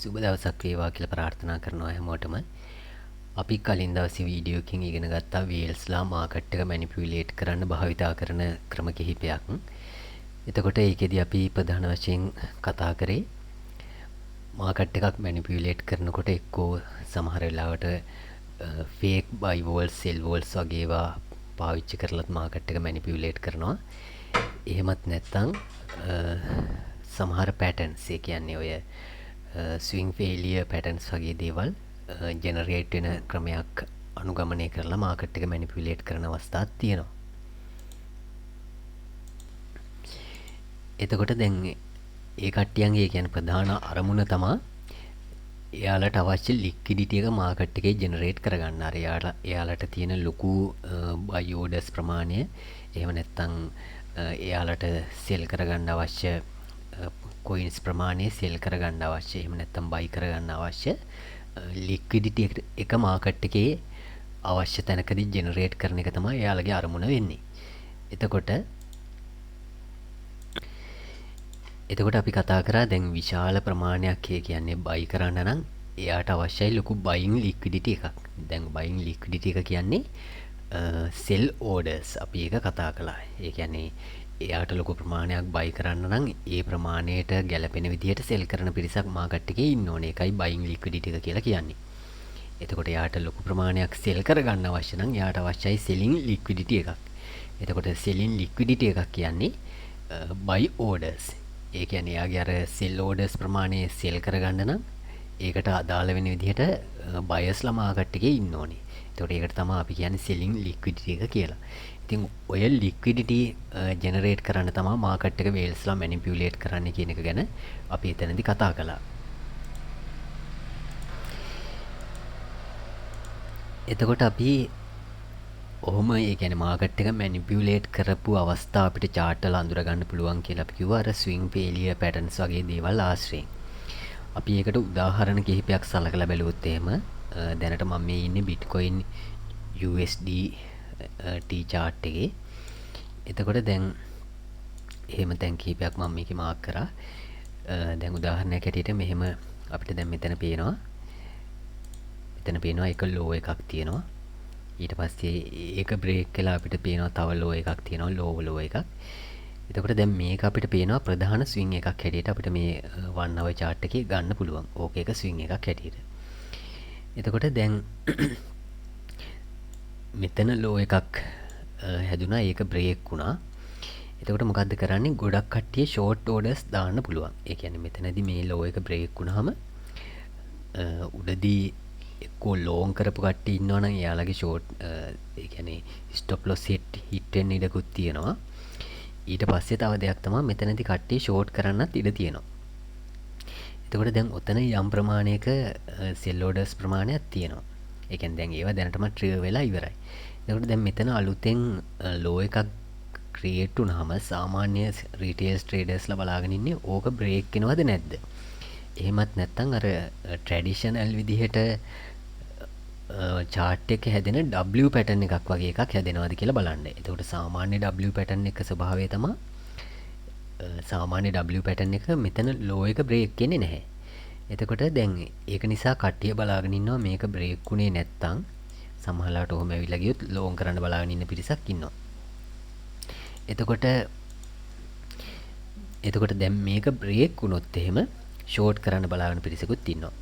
සුබ දවසක් වේවා කියලා ප්‍රාර්ථනා කරනවා හැමෝටම. අපි කලින් දවසේ වීඩියෝ එකකින් ඉගෙන ගත්තා වේල්ස්ලා මාකට් එක මැනිපියුලේට් කරන්න භාවිතා කරන ක්‍රම කිහිපයක්. එතකොට ඒකෙදි අපි ප්‍රධාන වශයෙන් කතා කරේ මාකට් එකක් මැනිපියුලේට් කරනකොට එක්කෝ සමහර වෙලාවට ෆේක් බයි වෝල්ස් සෙල් වෝල්ස් වගේ ඒවා පාවිච්චි කරලත් මාකට් එක මැනිපියුලේට් කරනවා. එහෙමත් නැත්නම් සමහර පැටර්න්ස් ඒ කියන්නේ ඔය ස්විං ෆේලියර් පැටර්න්ස් වගේ දේවල් ජෙනරේට් වෙන ක්‍රමයක් අනුගමනය කරලා මාකට් එක මැනිපියුලේට් කරන අවස්ථාත් තියෙනවා. එතකොට දැන් ඒ කට්ටියන්ගේ කියන්නේ ප්‍රධාන අරමුණ තමයි එයාලට අවශ්‍ය ලික්විඩිටි එක මාකට් එකේ ජෙනරේට් කරගන්න. අර එයාලට තියෙන ලොකු බයි ඕඩර්ස් ප්‍රමාණය එහෙම නැත්නම් එයාලට සෙල් කරගන්න අවශ්‍ය කොයින්ස් ප්‍රමාණය සෙල් කරගන්න අවශ්‍ය එහෙම නැත්නම් බයි කරගන්න අවශ්‍ය ලික්විඩිටි එක මාකට් එකේ අවශ්‍ය තැනකදී ජෙනරේට් කරන එක තමයි එයාලගේ අරමුණ වෙන්නේ. එතකොට අපි කතා කරා දැන් විශාල ප්‍රමාණයක් කියන්නේ බයි කරන්න නම් එයාට අවශ්‍යයි ලොකු බයින් ලික්විඩිටි එකක්. දැන් බයින් ලික්විඩිටි එක කියන්නේ සෙල් ඕඩර්ස් අපි ඒක කතා කළා. ඒ කියන්නේ එයාට ලොකු ප්‍රමාණයක් බයි කරන්න නම් ඒ ප්‍රමාණයට ගැලපෙන විදිහට සෙල් කරන පිරිසක් මාකට් එකේ ඉන්න ඕනේ. ඒකයි බයින් ලික්විඩිටි එක කියලා කියන්නේ. එතකොට එයාට ලොකු ප්‍රමාණයක් සෙල් කරගන්න අවශ්‍ය නම් එයාට අවශ්‍යයි සෙලින් ලික්විඩිටි එකක්. එතකොට සෙලින් ලික්විඩිටි එකක් කියන්නේ බයි ඕඩර්ස්. ඒ කියන්නේ එයාගේ අර සෙල් ඕඩර්ස් ප්‍රමාණය සෙල් කරගන්න නම් ඒකට අදාළ වෙන විදිහට බයර්ස්ලා මාකට් එකේ ඉන්න ඕනේ. එතකොට ඒකට තමයි අපි කියන්නේ සෙලින් ලික්විඩිටි එක කියලා. ඉතින් ඔය ලික්විඩිටි ජෙනරේට් කරන්න තමයි මාකට් එක වේල්ස්ලා මැනිපියුලේට් කරන්න කියන එක ගැන අපි එතනදී කතා කළා. එතකොට අපි ඔහොම ඒ කියන්නේ මාකට් එක මැනිපියුලේට් කරපු අවස්ථා අපිට chart වල අඳුර ගන්න පුළුවන් කියලා අපි කිව්වා. අර ස්විං ෆේලියර් පැටර්න්ස් වගේ දේවල් ආශ්‍රයෙන්. අපි ඒකට උදාහරණ කිහිපයක් සලකලා බැලුවොත් එහෙම දැනට මම මේ ඉන්නේ Bitcoin USD T chart එකේ. එතකොට දැන් එහෙම දැන් කිහිපයක් මම මේකේ මාක් කරා. දැන් උදාහරණයක් හැටියට මෙහෙම අපිට දැන් මෙතන පේනවා. මෙතන පේනවා එක ලෝ එකක් තියෙනවා. ඊට පස්සේ ඒක බ්‍රේක් කළා අපිට පේනවා තව ලෝ එකක් තියෙනවා ලෝ එකක්. එතකොට දැන් මේක අපිට පේනවා ප්‍රධාන ස්විං එකක් හැටියට අපිට මේ 1 hour chart එකේ ගන්න පුළුවන්. ඕක එක ස්විං එකක් හැටියට. එතකොට දැන් මෙතන ලෝ එකක් හැදුනා ඒක බ්‍රේක් වුණා. එතකොට මොකද්ද කරන්නේ? ගොඩක් කට්ටිය ෂෝට් ඕඩර්ස් දාන්න පුළුවන්. ඒ කියන්නේ මෙතනදී මේ ලෝ එක බ්‍රේක් වුණාම උඩදී එක්කෝ ලෝන් කරපු කට්ටිය ඉන්නවනම් එයාලගේ ෂෝට් ඒ කියන්නේ ස්ටොප් ලොස් හිට් වෙන්න ඉඩකුත් තියෙනවා. ඊට පස්සේ තව දෙයක් තමයි මෙතනදී කට්ටිය ෂෝට් කරන්නත් ඉඩ තියෙනවා. එතකොට දැන් ඔතන යම් ප්‍රමාණයක සෙල් ඕඩර්ස් ප්‍රමාණයක් තියෙනවා. ඒ කියන්නේ දැන් ඒවා දැනටම ට්‍රිගර් වෙලා ඉවරයි. එතකොට දැන් මෙතන අලුතෙන් ලෝ එකක් ක්‍රියේට් වුණාම සාමාන්‍ය රීටේල් ට්‍රේඩර්ස්ලා බලාගෙන ඉන්නේ ඕක බ්‍රේක් වෙනවද නැද්ද? එහෙමත් නැත්නම් අර ට්‍රැඩිෂනල් විදිහට chart එක හැදෙන W pattern එකක් වගේ එකක් හැදෙනවද කියලා බලන්න. එතකොට සාමාන්‍ය W pattern එක ස්වභාවය තමයි සාමාන්‍ය W pattern එක මෙතන low එක break වෙන්නේ නැහැ. එතකොට දැන් ඒක නිසා කට්ටිය බලාගෙන ඉන්නවා මේක break වුණේ නැත්තම් සමහරවිට ඔහොම ඇවිල්ලා ගියොත් long කරන්න බලාගෙන ඉන්න පිරිසක් ඉන්නවා. එතකොට දැන් මේක break වුණොත් එහෙම short කරන්න බලාගෙන පිරිසකුත් ඉන්නවා.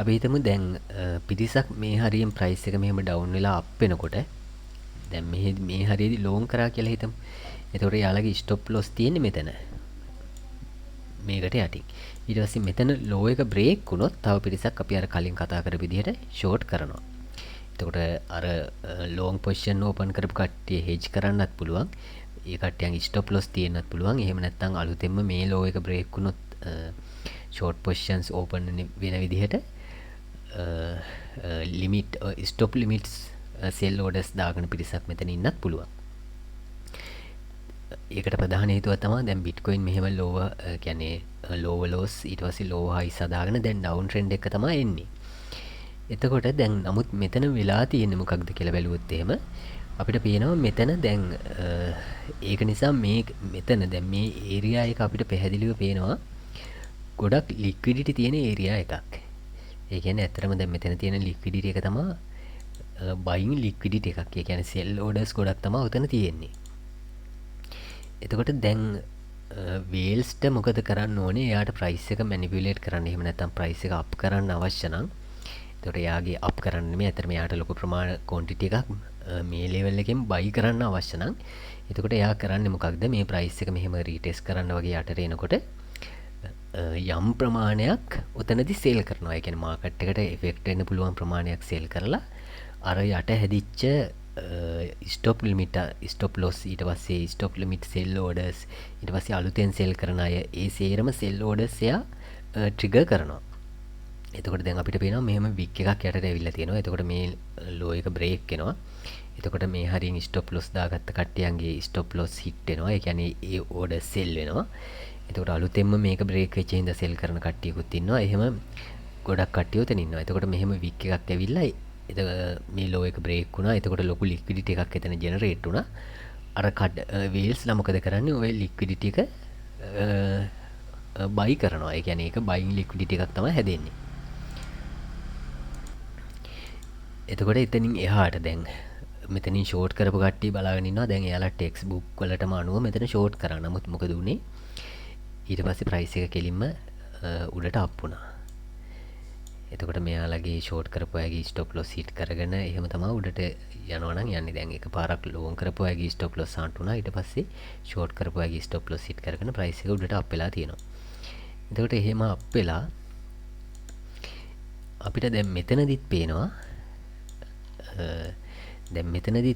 අපි හිතමු දැන් පිරිසක් මේ හරියෙන් ප්‍රයිස් එක මෙහෙම ඩවුන් වෙලා අප් වෙනකොට දැන් මේ හරියේදී ලෝන් කරා කියලා හිතමු. එතකොට යාළගේ ස්ටොප් ලොස් තියෙන්නේ මෙතන. මේකට යටින්. ඊට පස්සේ මෙතන ලෝ එක බ්‍රේක් වුණොත් තව පිරිසක් අපි අර කලින් කතා කරපු විදිහට ෂෝට් කරනවා. එතකොට අර ලෝන් පොසිෂන් ඕපන් කරපු කට්ටිය හෙජ් කරන්නත් පුළුවන්. ඒ කට්ටියන්ගේ ස්ටොප් ලොස් තියෙන්නත් පුළුවන්. එහෙම නැත්නම් අලුතෙන්ම මේ ලෝ එක බ්‍රේක් වුණොත් ෂෝට් පොසිෂන්ස් ඕපන් වෙන විදිහට ලිමිට් ස්ටොප් ලිමිට්ස් සෙල් ඕඩර්ස් දාගෙන පිරිසක් මෙතන ඉන්නත් පුළුවන්. ඒකට ප්‍රධාන හේතුව තමයි දැන් Bitcoin මෙහෙම ලෝව කියන්නේ ලෝව ලොස් ඊට පස්සේ ලෝව හයිස් හදාගෙන දැන් ඩවුන් ට්‍රෙන්ඩ් එක තමයි එන්නේ. එතකොට දැන් නමුත් මෙතන වෙලා තියෙන්නේ මොකක්ද කියලා බැලුවොත් එහෙම අපිට පේනවා මෙතන දැන් ඒක නිසා මේ මෙතන දැන් මේ ඒරියා එක අපිට පැහැදිලිව පේනවා ගොඩක් ලික්විඩිටි තියෙන ඒරියා එකක්. ඒ කියන්නේ ඇත්තටම දැන් මෙතන තියෙන ලික්විඩිටි එක තමයි බයින් ලික්විඩිටි එකක්. ඒ කියන්නේ සෙල් ඕඩර්ස් ගොඩක් තමයි උතන තියෙන්නේ. එතකොට දැන් වේල්ස්ට මොකද කරන්න ඕනේ? එයාට ප්‍රයිස් එක මැනිපියුලේට් කරන්න. එහෙම නැත්නම් ප්‍රයිස් එක අප් කරන්න අවශ්‍ය නම් එතකොට එයාගේ අප් කරන්න නෙමෙයි. ඇත්තටම එයාට ලොකු ප්‍රමාණ ක්වොන්ටිටි එකක් මේ ලෙවල් එකෙන් බයි කරන්න අවශ්‍ය නම් එතකොට එයා කරන්නේ මොකක්ද? මේ ප්‍රයිස් එක මෙහෙම රීටෙස්ට් කරන්න වගේ යටට එනකොට යම් ප්‍රමාණයක් ඔතනදි සේල් කරනවා. ඒ කියන්නේ මාකට් එකට ඉෆෙක්ට් වෙන්න පුළුවන් ප්‍රමාණයක් සේල් කරලා අර යට හැදිච්ච ස්ටොප් ලිමිට ස්ටොප් ලොස් ඊට පස්සේ ස්ටොප් ලිමිට් සෙල් ඕඩර්ස් ඊට පස්සේ අලුතෙන් සෙල් කරන අය ඒ සේරම සෙල් ඕඩර්ස් එයා ට්‍රිගර් කරනවා. එතකොට දැන් අපිට පේනවා මෙහෙම වික් එකක් යටට ඇවිල්ලා තියෙනවා. එතකොට මේ ලෝ එක බ්‍රේක් වෙනවා. එතකොට මේ හරියෙන් ස්ටොප් ලොස් දාගත්ත කට්ටියන්ගේ ස්ටොප් ලොස් හිට් වෙනවා. ඒ කියන්නේ ඒ ඕඩර් සෙල් වෙනවා. එතකොට අලුතෙන්ම මේක බ්‍රේක් වෙච්ච හින්දා සෙල් කරන කට්ටියකුත් ඉන්නවා. එහෙම ගොඩක් කට්ටිය උතන ඉන්නවා. එතකොට මෙහෙම වික් එකක් ඇවිල්ලා මේ ලෝ එක බ්‍රේක් වුණා. එතකොට ලොකු ලික්විඩිටි එකක් එතන ජෙනරේට් වුණා. අර වේල්ස්ලා මොකද කරන්නේ? ඔය ලික්විඩිටි එක බයි කරනවා. ඒ කියන්නේ ඒක බයින් ලික්විඩිටි එකක් තමයි හැදෙන්නේ. එතකොට එතනින් එහාට දැන් මෙතනින් ෂෝට් කරපු කට්ටිය බලාගෙන ඉන්නවා. දැන් එයාලා ටෙක්ස්ට් බුක් වලටම අනුව මෙතන ෂෝට් කරා. නමුත් මොකද උනේ? ඊට පස්සේ ප්‍රයිස් එක කෙලින්ම උඩට අප් වුණා. එතකොට මෙයාලගේ ෂෝට් කරපු අයගේ ස්ටොප් ලොස් හිට් කරගෙන එහෙම තමයි උඩට යනවා නම් යන්නේ. දැන් එකපාරක් ලෝන් කරපු අයගේ ස්ටොප් ලොස් ආන්ට් වුණා. ඊට පස්සේ ෂෝට් කරපු අයගේ ස්ටොප් ලොස් හිට් කරගෙන ප්‍රයිස් එක උඩට අප් වෙලා තියෙනවා. එතකොට එහෙම අප් වෙලා අපිට දැන් මෙතනදිත්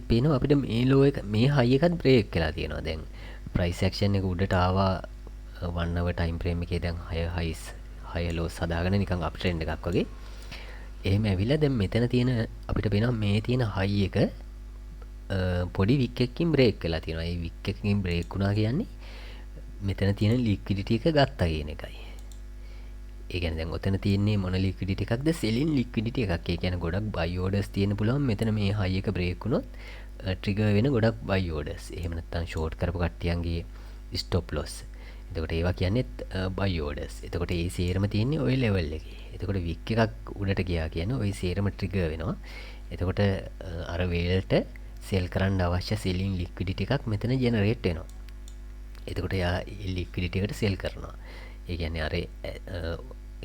පේනවා අපිට මේ ලෝ එක මේ හයි එකත් බ්‍රේක් වෙලා තියෙනවා. දැන් ප්‍රයිස් ඇක්ෂන් එක උඩට ආවා 1 hour time frame එකේ දැන් 6 ලෝස් හදාගෙන නිකන් අප් ට්‍රෙන්ඩ් එකක් වගේ. එහෙම ඇවිල්ලා දැන් මෙතන තියෙන අපිට පේනවා මේ තියෙන හයි එක පොඩි වික් එකකින් බ්‍රේක් වෙලා තියෙනවා. ඒ වික් එකකින් බ්‍රේක් වුණා කියන්නේ මෙතන තියෙන ලික්විඩිටි එක ගත්තා කියන එකයි. ඒ කියන්නේ දැන් ඔතන තියෙන්නේ මොන ලික්විඩිටි එකක්ද? සෙලින් ලික්විඩිටි එකක්. ඒ කියන්නේ ගොඩක් බයි ඕඩර්ස් තියෙන්න පුළුවන්. මෙතන මේ හයි එක බ්‍රේක් වුණොත් ට්‍රිගර් වෙන ගොඩක් බයි ඕඩර්ස්. එහෙම නැත්නම් ෂෝට් කරපු කට්ටියන්ගේ ස්ටොප් ලොස්. එතකොට ඒවා කියන්නේ බයි ඕඩර්ස්. එතකොට ඒ සේරම තියෙන්නේ ওই ලෙවල් එකේ. එතකොට වික් එකක් උඩට ගියා කියන්නේ ওই සේරම ට්‍රිගර් වෙනවා. එතකොට අර වේල්ට සෙල් කරන්න අවශ්‍ය සෙලින් ලික්විඩිටි එකක් මෙතන ජෙනරේට් වෙනවා. එතකොට යා ලික්විඩිටි එකට සෙල් කරනවා. ඒ කියන්නේ අර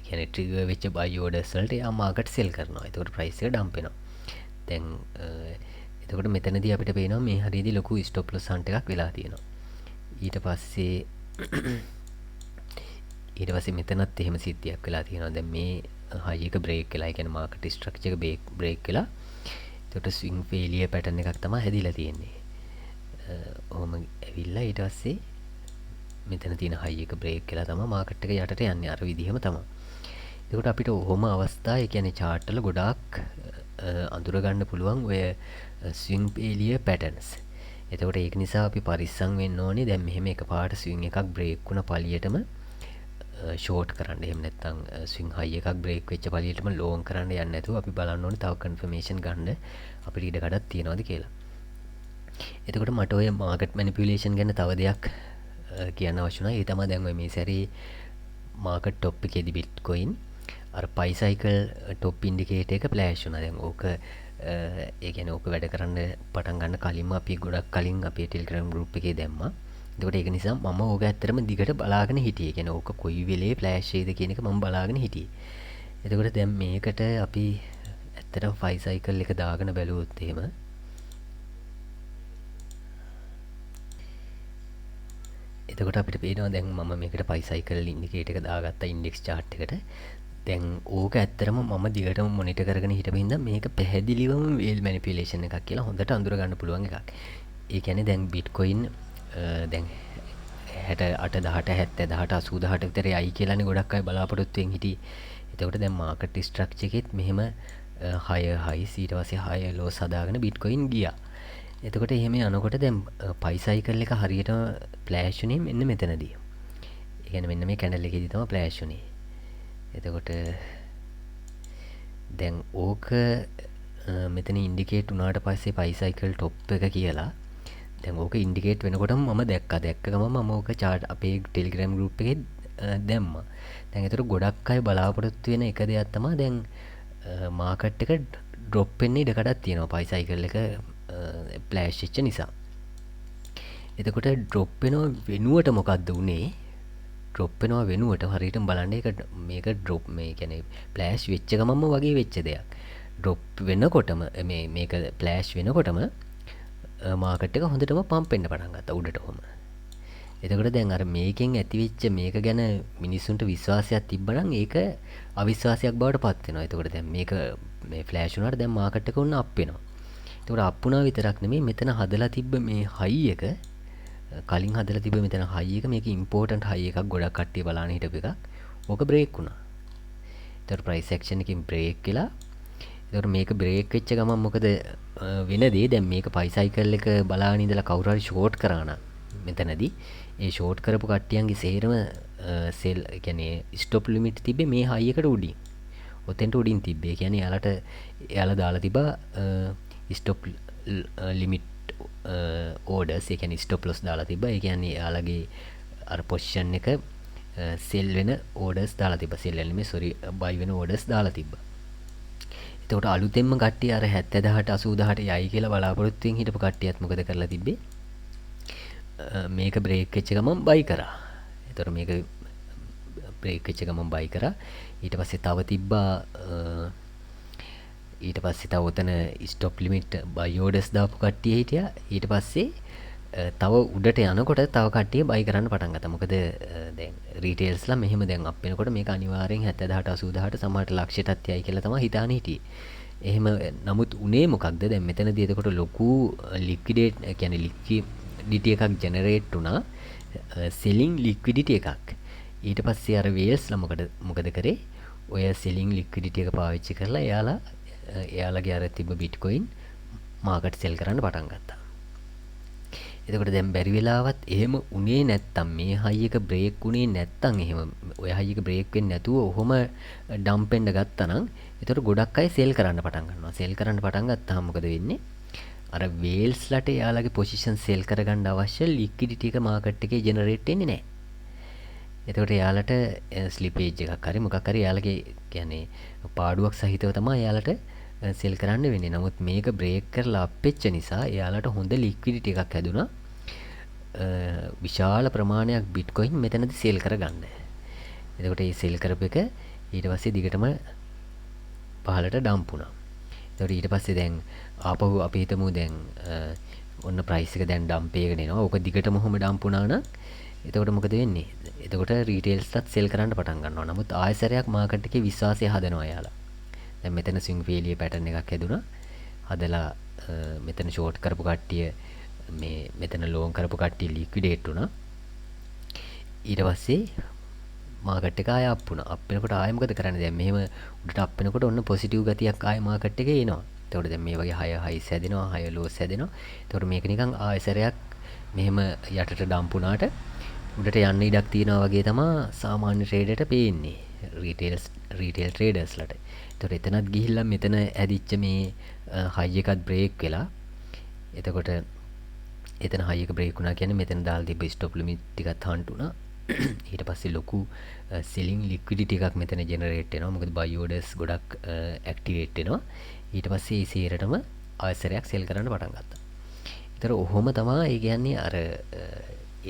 කියන්නේ ට්‍රිගර් වෙච්ච බයි ඕඩර්ස් වලට යා මාකට් සෙල් කරනවා. එතකොට ප්‍රයිස් එක ඩම්ප් වෙනවා. දැන් එතකොට මෙතනදී අපිට පේනවා මේ හරියදී ලොකු ස්ටොප් ලොස් හන්ට් එකක් වෙලා තියෙනවා. ඊට පස්සේ මෙතනත් එහෙම සිද්ධියක් වෙලා තියෙනවා. දැන් මේ හයි එක බ්‍රේක් වෙලා, ඒ කියන්නේ මාකට් ස්ට්‍රක්චර් එක බ්‍රේක් වෙලා. එතකොට ස්විං ෆේලියර් පැටර්න් එකක් තමයි හැදිලා තියෙන්නේ. ඔහොම ඇවිල්ලා ඊට පස්සේ මෙතන තියෙන හයි එක බ්‍රේක් වෙලා තමයි මාකට් එක යටට යන්නේ. අර විදිහම තමයි. එතකොට අපිට ඔහොම අවස්ථා, ඒ කියන්නේ chart වල ගොඩාක් අඳුර ගන්න පුළුවන් ඔය ස්විං ෆේලියර් පැටර්න්ස්. එතකොට ඒක නිසා අපි පරිස්සම් වෙන්න ඕනේ. දැන් මෙහෙම එකපාරට ස්විං එකක් බ්‍රේක් වුණ පළියටම ෂෝට් කරන්න. එහෙම නැත්නම් ස්විං හයි එකක් බ්‍රේක් වෙච්ච පළියටම ලෝන් කරන්න යන්නේ නැතුව අපි බලන්න ඕනේ තව කන්ෆර්මේෂන් ගන්න අපිට ඉඩ කඩක් තියනවාද කියලා. එතකොට මට ඔය මාකට් මැනිපියුලේෂන් ගැන තව දෙයක් කියන්න අවශ්‍ය වුණා. ඒ තමයි දැන් ඔය මේ සැරේ මාකට් টොප් එකේදී බිට්කොයින් අර පයි සයිකල් টොප් ඉන්ඩිකේටර් එක ෆ්ලෑෂ් වුණා. දැන් ඕක ඒ කියන්නේ ඕක වැඩ කරන්න පටන් ගන්න කලින්ම අපි ගොඩක් කලින් අපේ ටෙලිග්‍රෑම් ගෲප් එකේ දැම්මා. එතකොට ඒක නිසා මම ඕක ඇත්තටම දිගට බලාගෙන හිටියේ. කියන්නේ ඕක කොයි වෙලේ ෆ්ලෑෂ් වෙයිද කියන එක මම බලාගෙන හිටියේ. එතකොට දැන් මේකට අපි ඇත්තටම පයි සයිකල් එක දාගෙන බැලුවොත් එහෙම එතකොට අපිට පේනවා දැන් මම මේකට පයි සයිකල් ඉන්ඩිකේටර් එක දාගත්තා ඉන්ඩෙක්ස් chart එකට. දැන් ඕක ඇත්තරම මම දිගටම මොනිටර් කරගෙන හිටපු හින්දා මේක පැහැදිලිවම වේල් මැනිපියුලේෂන් එකක් කියලා හොඳට අඳුර ගන්න පුළුවන් එකක්. ඒ කියන්නේ දැන් බිට්කොයින් දැන් 68 18 70 18 88 විතර යයි කියලානේ ගොඩක් අය බලාපොරොත්තු වෙන් හිටියේ. එතකොට දැන් මාකට් ස්ට්‍රක්චර් එකෙත් මෙහෙම higher highs ඊට පස්සේ higher lows හදාගෙන බිට්කොයින් ගියා. එතකොට එහෙම යනකොට දැන් පයි සයිකල් එක හරියට ෆ්ලෑෂ් වුණේ මෙන්න මෙතනදී. ඒ කියන්නේ මෙන්න මේ කැන්ඩල් එකේදී තමයි ෆ්ලෑෂ් වුණේ. එතකොට දැන් ඕක මෙතන ඉන්ඩිකේට් වුණාට පස්සේ පයි සයිකල් টොප් එක කියලා දැන් ඕක ඉන්ඩිකේට් වෙනකොටම මම දැක්ක ගමන් මම ඕක chart අපේ ටෙලිග්‍රෑම් ගෲප් එකේ දැම්මා. දැන් ඒතර ගොඩක් අය බලාපොරොත්තු වෙන එක දෙයක් තමයි දැන් මාකට් එක ඩ්‍රොප් වෙන්න ඉඩකඩක් තියෙනවා බයිසයිකල් එක ෆ්ලෑෂ් වෙච්ච නිසා. එතකොට ඩ්‍රොප් වෙනවා වෙනුවට මොකද්ද උනේ? ඩ්‍රොප් වෙනවා වෙනුවට හරියටම බලන්න ඒක මේක ඩ්‍රොප් මේ කියන්නේ ෆ්ලෑෂ් වෙච්ච ගමන්ම වගේ වෙච්ච දෙයක්. ඩ්‍රොප් වෙනකොටම මේක ෆ්ලෑෂ් වෙනකොටම මාකට් එක හොඳටම පම්ප් වෙන්න පටන් ගත්තා උඩටම. එතකොට දැන් අර මේකෙන් ඇතිවෙච්ච මේක ගැන මිනිස්සුන්ට විශ්වාසයක් තිබ්බනම් ඒක අවිශ්වාසයක් බවට පත් වෙනවා. එතකොට දැන් මේක මේ ෆ්ලෑෂ් වුණාට දැන් මාකට් එක උන්න අප් වෙනවා. එතකොට අප් වුණා විතරක් නෙමෙයි මෙතන හදලා තිබ්බ මේ හයි එක කලින් හදලා තිබ්බ මෙතන හයි එක මේක ඉම්පෝටන්ට් හයි එකක් ගොඩක් කට්ටිය බලන්න හිටපු එකක්. ඕක බ්‍රේක් වුණා. එතකොට ප්‍රයිස් ඇක්ෂන් එකකින් බ්‍රේක් වෙලා එතකොට මේක බ්‍රේක් වෙච්ච ගමන් මොකද වෙන දේ දැන් මේක බයිසයිකල් එක බලාගෙන ඉඳලා කවුරු හරි ෂෝට් කරා නම් මෙතනදී ඒ ෂෝට් කරපු කට්ටියන්ගේ සේරම සෙල් කියන්නේ ස්ටොප් ලිමිට් තිබ්බේ මේ හයි එකට උඩින්. ඔතෙන්ට උඩින් තිබ්බේ. කියන්නේ එයාලා දාලා තිබ්බා ස්ටොප් ලිමිට් ඕඩර්ස්. ඒ කියන්නේ ස්ටොප් ලොස් දාලා තිබ්බා. ඒ කියන්නේ එයාලගේ අර පොසිෂන් එක සෙල් වෙන ඕඩර්ස් දාලා තිබ්බා. සෙල් නෙමෙයි සෝරි බයි වෙන ඕඩර්ස් දාලා තිබ්බා. එතකොට අලුතෙන්ම කට්ටිය අර 70 80 යයි කියලා බලාපොරොත්තුෙන් හිටපු කට්ටියත් මොකද කරලා තිබ්බේ? මේක බ්‍රේක් වෙච්ච ගමන් බයි කරා. එතකොට මේක බ්‍රේක් වෙච්ච ගමන් බයි කරා. ඊට පස්සේ තව තිබ්බා ඊට පස්සේ තව උතන ස්ටොප් ලිමිට් බයි ඕඩර්ස් දාපු කට්ටිය හිටියා. ඊට පස්සේ තව උඩට යනකොට තව කට්ටිය බයි කරන්න පටන් ගත්තා. මොකද දැන් රීටේල්ස්ලා මෙහෙම දැන් අප් වෙනකොට මේක අනිවාර්යෙන් 70 80 සමහරට ලක්ෂයටත් යයි කියලා තමයි හිතාන හිටියේ. එහෙම නමුත් උනේ මොකක්ද? දැන් මෙතනදී එතකොට ලොකු ලික්විඩේට් කියන්නේ ලික්විඩිටි එකක් ජෙනරේට් වුණා. සෙලින් ලික්විඩිටි එකක්. ඊට පස්සේ අර වේල්ස්ලා මොකද කරේ? ඔය සෙලින් ලික්විඩිටි එක පාවිච්චි කරලා එයාලගේ අර තිබ්බ බිට්කොයින් මාකට් සෙල් කරන්න පටන් ගත්තා. එතකොට දැන් බැරි වෙලාවත් එහෙම උනේ නැත්තම් මේ හයි එක බ්‍රේක් උනේ නැත්තම් එහෙම ඔය හයි එක බ්‍රේක් වෙන්නේ නැතුව ඔහොම ඩම්ප් වෙන්න ගත්තා නම් එතකොට ගොඩක් අය සෙල් කරන්න පටන් ගන්නවා. සෙල් කරන්න පටන් ගත්තාම මොකද වෙන්නේ? අර වේල්ස්ලට එයාලගේ පොසිෂන් සෙල් කරගන්න අවශ්‍ය ලික්විඩිටි එක මාකට් එකේ ජෙනරේට් වෙන්නේ නැහැ. එතකොට එයාලට ස්ලිපේජ් එකක් හරි මොකක් හරි එයාලගේ කියන්නේ පාඩුවක් සහිතව තමයි එයාලට සෙල් කරන්න වෙන්නේ. නමුත් මේක බ්‍රේක් කරලා අප් වෙච්ච නිසා එයාලට හොඳ ලික්විඩිටි එකක් හැදුනා. විශාල ප්‍රමාණයක් බිට්කොයින් මෙතනදී සෙල් කරගන්න. එතකොට මේ සෙල් කරපු එක ඊට පස්සේ දිගටම පහළට ඩම්ප් වුණා. එතකොට ඊට පස්සේ දැන් ආපහු අපි හිතමු දැන් ඔන්න ප්‍රයිස් එක දැන් ඩම්ප් එකගෙන එනවා. ඕක දිගටම ඔහොම ඩම්ප් වුණා නම් එතකොට මොකද වෙන්නේ? එතකොට රීටේල්ස්ටත් සෙල් කරන්න පටන් ගන්නවා. නමුත් ආයෙසරයක් මාකට් එකේ විශ්වාසය හදනවා යාලා. දැන් මෙතන ස්විං ෆේලියර් පැටර්න් එකක් හැදුනා. හදලා මෙතන ෂෝට් කරපු කට්ටිය මේ මෙතන ලෝන් කරපු කට්ටිය ලික්විඩේට් වුණා. ඊට පස්සේ මාකට් එක ආය අප් වුණා. අප් වෙනකොට ආයෙ මොකද කරන්නේ? දැන් මෙහෙම උඩට අප් වෙනකොට ඔන්න පොසිටිව් ගතියක් ආයෙ මාකට් එකේ එනවා. එතකොට දැන් මේ වගේ හයිස් හැදෙනවා, හයි ලෝස් හැදෙනවා. එතකොට මේක නිකන් ආයෙසරයක් මෙහෙම යටට ඩම්ප් වුණාට උඩට යන්න ඉඩක් තියෙනවා වගේ තමයි සාමාන්‍ය ට්‍රේඩර්ට පේන්නේ. රීටේල් ට්‍රේඩර්ස්ලට. එතකොට එතනත් ගිහිල්ලා මෙතන ඇදිච්ච මේ හයි එකත් බ්‍රේක් වෙලා එතකොට එතන හයි එක බ්‍රේක් වුණා කියන්නේ මෙතන දාලා තිබ්බ ස්ටොප් ලිමිට් ටිකත් හන්ට් වුණා. ඊට පස්සේ ලොකු සෙලින් ලික්විඩිටි එකක් මෙතන ජෙනරේට් වෙනවා. මොකද බයි ඕඩර්ස් ගොඩක් ඇක්ටිවේට් වෙනවා. ඊට පස්සේ මේ සේරටම ආයසරයක් සෙල් කරන්න පටන් ගත්තා. ඒතර ඔහොම තමයි ඒ කියන්නේ අර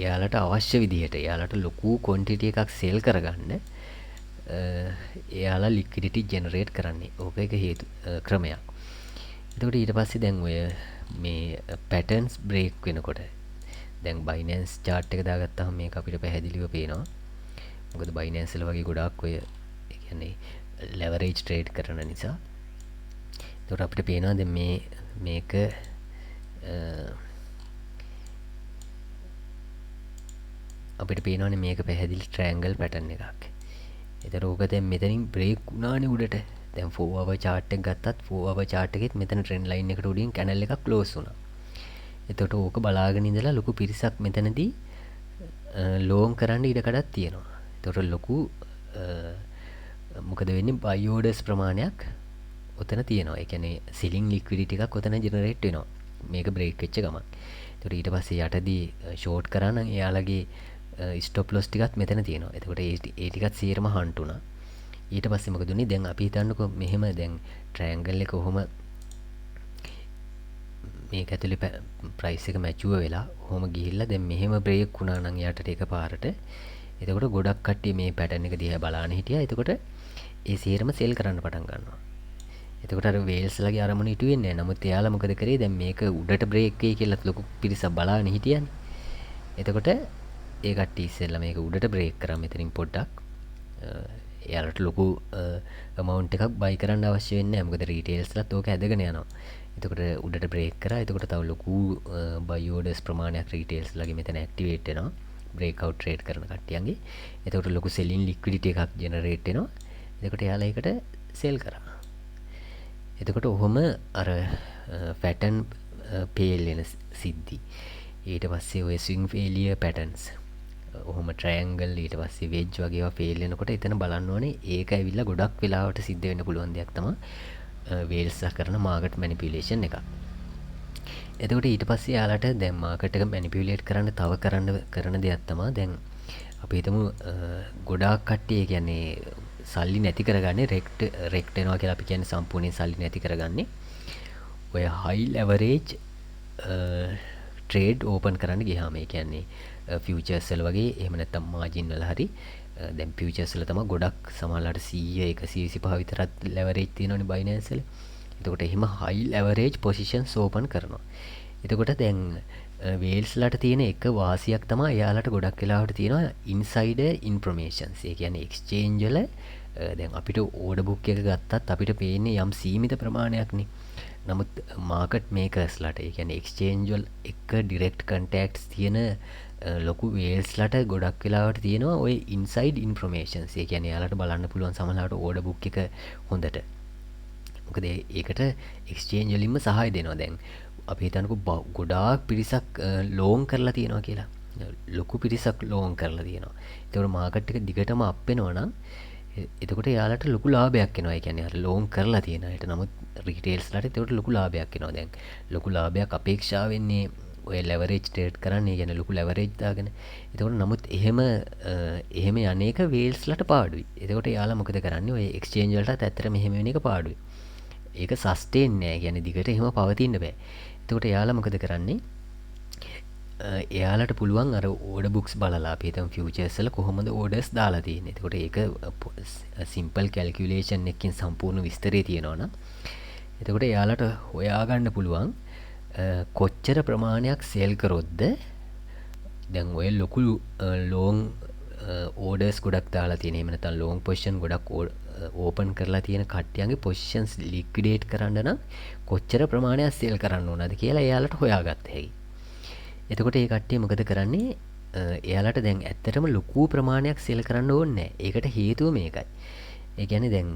එයාලට අවශ්‍ය විදිහට එයාලට ලොකු ක්වොන්ටිටි එකක් සෙල් කරගන්න එයාලා ලික්විඩිටි ජෙනරේට් කරන්නේ. ඕක එක හේතු ක්‍රමයක්. එතකොට ඊට පස්සේ දැන් ඔය මේ පැටර්න්ස් බ්‍රේක් වෙනකොට දැන් බයිනෑන්ස් chart එක දාගත්තාම මේක අපිට පැහැදිලිව පේනවා. මොකද බයිනෑන්ස් වල වගේ ගොඩාක් ඔය ඒ කියන්නේ ලෙවරේජ් ට්‍රේඩ් කරන නිසා. එතකොට අපිට පේනවා දැන් මේක අපිට පේනවානේ මේක පැහැදිලි ට්‍රයැන්ගල් පැටර්න් එකක්. ඒතර ඕක දැන් මෙතනින් බ්‍රේක් වුණානේ උඩට. දැන් 4 hour chart එක ගත්තත් 4 hour chart එකෙත් මෙතන ට්‍රෙන්ඩ් ලයින් එකට උඩින් කැනල් එකක් ක්ලෝස් වුණා. එතකොට ඕක බලාගෙන ඉඳලා ලොකු පිරිසක් මෙතනදී ලෝන් කරන්න ඉඩකඩක් තියෙනවා. එතකොට ලොකු මොකද වෙන්නේ? බයි ඕඩර්ස් ප්‍රමාණයක් ඔතන තියෙනවා. ඒ කියන්නේ සෙලින් ලික්විඩිටි එකක් ඔතන ජෙනරේට් වෙනවා. මේක බ්‍රේක් වෙච්ච ගමන්. එතකොට ඊට පස්සේ යටදී ෂෝට් කරා නම් එයාලගේ ස්ටොප් ලොස් ටිකත් මෙතන තියෙනවා. එතකොට ඒ ටිකත් 100ම හන්ට් වුණා. ඊට පස්සේ මොකද උනේ? දැන් අපි හිතන්නකෝ මෙහෙම දැන් ට්‍රයැන්ගල් එක කොහොම මේක ඇතුලේ ප්‍රයිස් එක මැචුව වෙලා ඔහොම ගිහිල්ලා දැන් මෙහෙම බ්‍රේක් වුණා නම් යටට එකපාරට. එතකොට ගොඩක් කට්ටිය මේ පැටර්න් එක දිහා බලාගෙන හිටියා. එතකොට ඒ 100ම සෙල් කරන්න පටන් ගන්නවා. එතකොට අර වේල්ස්ලගේ අරමුණ ඉටු වෙන්නේ නැහැ. නමුත් එයාලා මොකද කරේ? දැන් මේක උඩට බ්‍රේක් වෙයි කියලා ලොකු පිරිසක් බලාගෙන හිටියානේ. එතකොට ඒ කට්ටිය ඉස්සෙල්ලා මේක උඩට බ්‍රේක් කරා මෙතනින් පොඩ්ඩක්. එයාලට ලොකු amount එකක් buy කරන්න අවශ්‍ය වෙන්නේ නැහැ. මොකද retailsලත් ඕක ඇදගෙන යනවා. එතකොට උඩට බ්‍රේක් කරා. එතකොට තව ලොකු buy orders ප්‍රමාණයක් retailsලගේ මෙතන activate වෙනවා. breakout trade කරන කට්ටියන්ගේ. එතකොට ලොකු selling liquidity එකක් generate වෙනවා. එතකොට එයාලා ඒකට sell කරා. එතකොට ඔහොම අර pattern fail වෙන සිද්ධි. ඊට පස්සේ ඔය swing failure patterns ඔහොම ට්‍රයැන්ගල් ඊට පස්සේ වෙජ් වගේ ඒවා ෆේල් වෙනකොට එතන බලන්න ඕනේ ඒක ඇවිල්ලා ගොඩක් වෙලාවට සිද්ධ වෙන්න පුළුවන් දෙයක් තමයි වේල්ස් කරන මාකට් මැනිපියුලේෂන් එක. එතකොට ඊට පස්සේ යාලට දැන් මාකට් එක මැනිපියුලේට් කරන්න තව කරන දෙයක් තමයි දැන් අපි හිතමු ගොඩාක් කට්ටිය කියන්නේ සල්ලි නැති කරගන්නේ රෙක්ට් වෙනවා කියලා අපි කියන්නේ සම්පූර්ණයෙන් සල්ලි නැති කරගන්නේ. ඔය හයි ලෙවරේජ් ට්‍රේඩ් ඕපන් කරන්න ගියාම ඒ කියන්නේ ෆියුචර්ස් වල වගේ එහෙම නැත්නම් මාජින් වල හරි දැන් ෆියුචර්ස් වල තමයි ගොඩක් සමහරලාට 100 125 විතරක් ලෙවරේජ් තියෙනවනේ බයිනෑන්ස් වල. එතකොට එහෙම හයි ලෙවරේජ් පොසිෂන්ස් ඕපන් කරනවා. එතකොට දැන් වේල්ස්ලාට තියෙන එක වාසියක් තමයි එයාලට ගොඩක් වෙලාවට තියෙනවා ඉන්සයිඩර් ඉන්ෆර්මේෂන්ස්. ඒ කියන්නේ එක්ස්චේන්ජ් වල දැන් අපිට ඕඩර් බුක් එක ගත්තත් අපිට පේන්නේ යම් සීමිත ප්‍රමාණයක්නේ. නමුත් මාකට් මේකර්ස්ලාට ඒ කියන්නේ එක්ස්චේන්ජ් වල එක ඩිරෙක්ට් කන්ටැක්ට්ස් තියෙන ලොකු වේල්ස්ලාට ගොඩක් වෙලාවට තියෙනවා ඔය ඉන්සයිඩ් ඉන්ෆර්මේෂන්ස්. ඒ කියන්නේ යාලට බලන්න පුළුවන් සමහරවිට ඕඩර් බුක් එක හොඳට. මොකද ඒකට එක්ස්චේන්ජ් වලින්ම සහාය දෙනවා. දැන් අපි හිතන්නකෝ ගොඩාක් පිරිසක් ලෝන් කරලා තියෙනවා කියලා. ලොකු පිරිසක් ලෝන් කරලා තියෙනවා. ඒතකොට මාකට් එක දිගටම අප් වෙනවා නම් එතකොට යාලට ලොකු ලාභයක් එනවා. ඒ කියන්නේ අර ලෝන් කරලා තියෙන අයට. නමුත් රීටේල්ස්ලාට එතකොට ලොකු ලාභයක් එනවා. දැන් ලොකු ලාභයක් අපේක්ෂා වෙන්නේ ඔය ලෙවරේජ් ට්‍රේඩ් කරන්නේ. කියන්නේ ලොකු ලෙවරේජ් දාගෙන. එතකොට නමුත් එහෙම යන්නේක වේල්ස්ලාට පාඩුයි. එතකොට යාලා මොකද කරන්නේ? ඔය එක්ස්චේන්ජ් වලටත් ඇත්තට මෙහෙම වෙන එක පාඩුයි. ඒක සස්ටේන් නෑ. කියන්නේ දිගට එහෙම පවතින්න බෑ. එතකොට යාලා මොකද කරන්නේ? එයාලට පුළුවන් අර ඕඩර් බුක්ස් බලලා අපි හිතමු ෆියුචර්ස් වල කොහොමද ඕඩර්ස් දාලා තියෙන්නේ. එතකොට ඒක සිම්පල් කැල්කියුලේෂන් එකකින් සම්පූර්ණ විස්තරය තියෙනවා නම් එතකොට එයාලට හොයාගන්න පුළුවන් කොච්චර ප්‍රමාණයක් සේල් කරොත්ද දැන් ඔය ලොකු ලෝන් ඕඩර්ස් ගොඩක් දාලා තියෙන. එහෙම නැත්නම් ලෝන් පොසිෂන් ගොඩක් ඕපන් කරලා තියෙන කට්ටියන්ගේ පොසිෂන්ස් ලික්විඩේට් කරන්න නම් කොච්චර ප්‍රමාණයක් සේල් කරන්න ඕනද කියලා එයාලට හොයාගත්ත හැකියි. එතකොට ඒ කට්ටිය මොකද කරන්නේ? එයාලට දැන් ඇත්තටම ලොකු ප්‍රමාණයක් සෙල් කරන්න ඕනේ නැහැ. ඒකට හේතුව මේකයි. ඒ කියන්නේ දැන්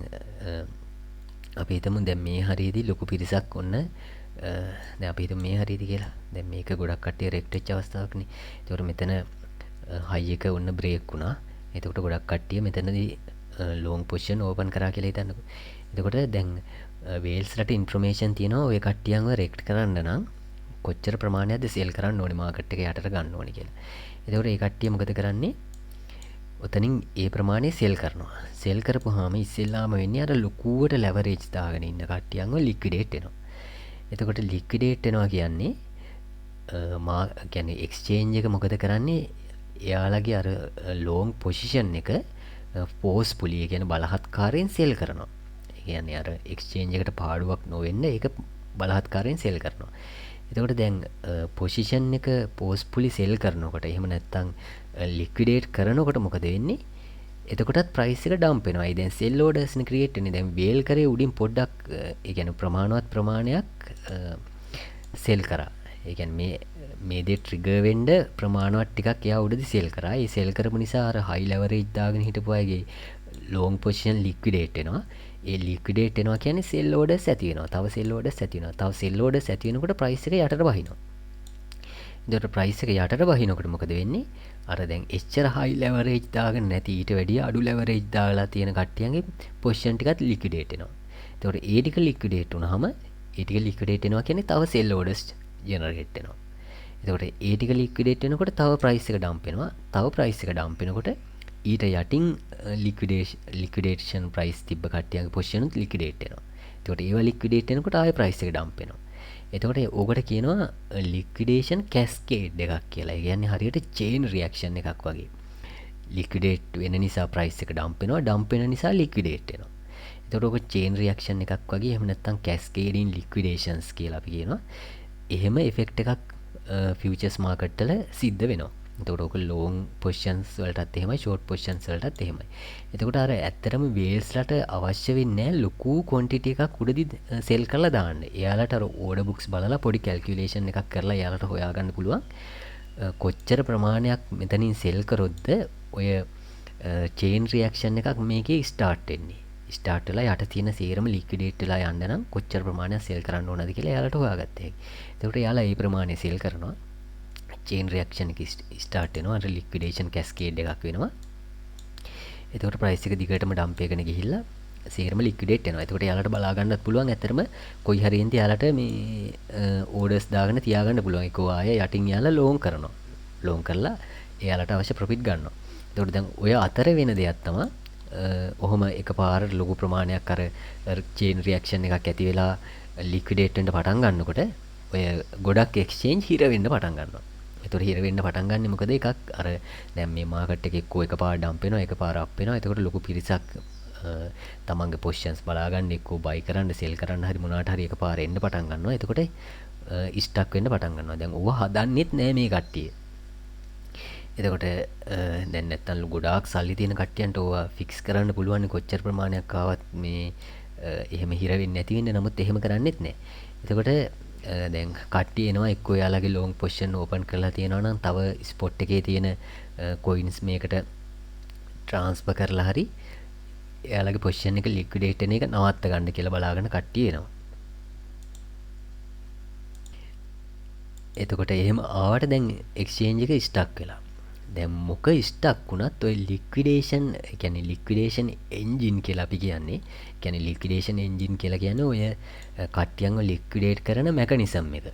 අපි හිතමු දැන් මේ හරියේදී ලොකු පිරිසක් ඔන්න දැන් අපි හිතමු මේ හරියේදී කියලා. දැන් මේක ගොඩක් කට්ටිය රෙක්ට් වෙච්ච අවස්ථාවක්නේ. ඒතකොට මෙතන හයි එක ඔන්න බ්‍රේක් වුණා. එතකොට ගොඩක් කට්ටිය මෙතනදී ලොන්ග් පොසිෂන් ඕපන් කරා කියලා හිතන්නකෝ. එතකොට දැන් වේල්ස්ලට ඉන්ෆර්මේෂන් තියෙනවා ඔය කට්ටියන්ව රෙක්ට් කරන්න නම් කොච්චර ප්‍රමාණයක්ද සේල් කරන්න ඕනේ මාකට් එක යටට ගන්න ඕනේ කියලා. එතකොට ඒ කට්ටිය මොකද කරන්නේ? ඔතනින් ඒ ප්‍රමාණය සේල් කරනවා. සේල් කරපුවාම ඉස්සෙල්ලාම වෙන්නේ අර ලොකුවට ලෙවරේජ් දාගෙන ඉන්න කට්ටියන්ව ලික්විඩේට් වෙනවා. එතකොට ලික්විඩේට් වෙනවා කියන්නේ කියන්නේ එක්ස්චේන්ජ් එක මොකද කරන්නේ? එයාලගේ අර ලොන්ග් පොසිෂන් එක ෆෝස්ෆුලි ඒ කියන්නේ බලහත්කාරයෙන් සේල් කරනවා. ඒ කියන්නේ අර එක්ස්චේන්ජ් එකට පාඩුවක් නොවෙන්න ඒක බලහත්කාරයෙන් සේල් කරනවා. එතකොට දැන් පොසිෂන් එක පෝස්ෆුලි සෙල් කරනකොට එහෙම නැත්නම් ලික්විඩේට් කරනකොට මොකද වෙන්නේ? එතකොටත් ප්‍රයිස් එක ඩම්ප් වෙනවා. ඒ දැන් සෙල් ඕඩර්ස් නේ ක්‍රියේට් වෙන්නේ. දැන් වේල් කරේ උඩින් පොඩ්ඩක් ඒ කියන්නේ ප්‍රමාණවත් ප්‍රමාණයක් සෙල් කරා. ඒ කියන්නේ මේ දේ ට්‍රිගර් වෙන්න ප්‍රමාණවත් ටිකක් එයා උඩදී සෙල් කරා. ඒ සෙල් කරපු නිසා අර හයි ලෙවරේජ් දාගෙන හිටපු අයගේ ලොන්ග් පොසිෂන් ලික්විඩේට් වෙනවා. ඒ ලික්විඩේට් වෙනවා කියන්නේ සෙල් ඕඩර්ස් ඇති වෙනවා. තව සෙල් ඕඩර්ස් ඇති වෙනවා. තව සෙල් ඕඩර්ස් ඇති වෙනකොට ප්‍රයිස් එක යටට බහිනවා. එතකොට ප්‍රයිස් එක යටට බහිනකොට මොකද වෙන්නේ? අර දැන් එච්චර හයි ලෙවරේජ් දාගෙන නැති ඊට වැඩිය අඩු ලෙවරේජ් දාලා තියෙන කට්ටියන්ගේ පොසිෂන් ටිකත් ලික්විඩේට් වෙනවා. එතකොට ඒ ටික ලික්විඩේට් වුනහම ඒ ටික ලික්විඩේට් වෙනවා කියන්නේ තව සෙල් ඕඩර්ස් ජෙනරේට් වෙනවා. එතකොට ඒ ටික ලික්විඩේට් වෙනකොට තව ප්‍රයිස් එක ඩම්ප් වෙනවා. තව ප්‍රයිස් එක ඩම්ප් වෙනකොට ඊට යටින් ලික්විඩේෂන් ප්‍රයිස් තිබ්බ කට්ටියගේ පොසිෂන් උත් ලික්විඩේට් වෙනවා. එතකොට ඒවා ලික්විඩේට් වෙනකොට ආයෙ ප්‍රයිස් එක ඩම්ප් වෙනවා. එතකොට ඕකට කියනවා ලික්විඩේෂන් කැස්කේඩ් එකක් කියලා. ඒ කියන්නේ හරියට චේන් රියැක්ෂන් එකක් වගේ. ලික්විඩේට් වෙන නිසා ප්‍රයිස් එක ඩම්ප් වෙනවා. ඩම්ප් වෙන නිසා ලික්විඩේට් වෙනවා. එතකොට ඕක චේන් රියැක්ෂන් එකක් වගේ. එහෙම නැත්නම් කැස්කේඩින් ලික්විඩේෂන්ස් කියලා අපි කියනවා. එහෙම ඉෆෙක්ට් එකක් ෆියුචර්ස් මාකට් වල සිද්ධ වෙනවා. එතකොට ඕක ලෝන් පොසිෂන්ස් වලටත් එහෙමයි ෂෝට් පොසිෂන්ස් වලටත් එහෙමයි. එතකොට අර ඇත්තටම වේල්ස්ලට අවශ්‍ය වෙන්නේ නැහැ ලොකු ක්වොන්ටිටි එකක් උඩදී සෙල් කරලා දාන්න. එයාලට අර ඕඩර් බුක්ස් බලලා පොඩි කැල්කියුලේෂන් එකක් කරලා එයාලට හොයාගන්න පුළුවන් කොච්චර ප්‍රමාණයක් මෙතනින් සෙල් කරොත්ද ඔය චේන් රියැක්ෂන් එකක් මේකේ ස්ටාර්ට් වෙන්නේ. ස්ටාර්ට් වෙලා යට තියෙන සේරම ලික්විඩේට් වෙලා යන්න නම් කොච්චර ප්‍රමාණයක් සෙල් කරන්න ඕනද කියලා එයාලට හොයාගත්ත හැකියි. එතකොට එයාලා ඒ ප්‍රමාණය සෙල් කරනවා. චේන් රියැක්ෂන් එක ස්ටාර්ට් වෙනවා. අර ලික්විඩේෂන් කැස්කේඩ් එකක් වෙනවා. එතකොට ප්‍රයිස් එක දිගටම ඩම්ප් එකගෙන ගිහිල්ලා සේරම ලික්විඩේට් වෙනවා. එතකොට එයාලට බලා ගන්නත් පුළුවන් ඇත්තටම කොයි හරි හින්දා එයාලට මේ ඕඩර්ස් දාගෙන තියාගන්න පුළුවන්. ඒක ආයෙ යටින් යාලා ලෝන් කරනවා. ලෝන් කරලා එයාලට අවශ්‍ය ප්‍රොෆිට් ගන්නවා. එතකොට දැන් ඔය අතර වෙන දෙයක් තමයි ඔහොම එකපාරට ලොකු ප්‍රමාණයක් අර චේන් රියැක්ෂන් එකක් ඇති වෙලා ලික්විඩේට් වෙන්න පටන් ගන්නකොට ඔය ගොඩක් එක්ස්චේන්ජ් හිර වෙන්න පටන් ගන්නවා. එතකොට හිර වෙන්න පටන් ගන්න මොකද එකක් අර දැන් මේ මාකට් එකේ එක්කෝ එකපාර ඩම්ප් වෙනවා එකපාර අප් වෙනවා. එතකොට ලොකු පිරිසක් තමන්ගේ පොසිෂන්ස් බලාගන්න එක්කෝ බයි කරන්න සෙල් කරන්න හරි මොනවාට හරි එකපාර එන්න පටන් ගන්නවා. එතකොට ස්ටක් වෙන්න පටන් ගන්නවා. දැන් ඕවා හදන්නෙත් නෑ මේ කට්ටිය. එතකොට දැන් නැත්තම් ගොඩාක් සල්ලි තියෙන කට්ටියන්ට ඕවා ෆික්ස් කරන්න පුළුවන් කොච්චර ප්‍රමාණයක් ආවත් මේ එහෙම හිර වෙන්නේ නැති වෙන්නේ. නමුත් එහෙම කරන්නෙත් නෑ. එතකොට දැන් කට්ටිය එනවා එක්කෝ යාලගේ ලෝන් පොසිෂන් ඕපන් කරලා තියෙනවා නම් තව ස්පොට් එකේ තියෙන කොයින්ස් මේකට ට්‍රාන්ස්ෆර් කරලා හරි එයාලගේ පොසිෂන් එක ලික්විඩේට් වෙන එක නවත්ත ගන්න කියලා බලාගෙන කට්ටිය එනවා. එතකොට එහෙම ආවට දැන් එක්ස්චේන්ජ් එක ස්ටක් වෙලා. දැන් මොක ස්ටක් වුණත් ඔය ලික්විඩේෂන් කියන්නේ ලික්විඩේෂන් එන්ජින් කියලා අපි කියන්නේ. කියන්නේ ලික්විඩේෂන් එන්ජින් කියලා කියන්නේ ඔය කට්ටියන්ව ලික්විඩේට් කරන මෙකනිසම් එක.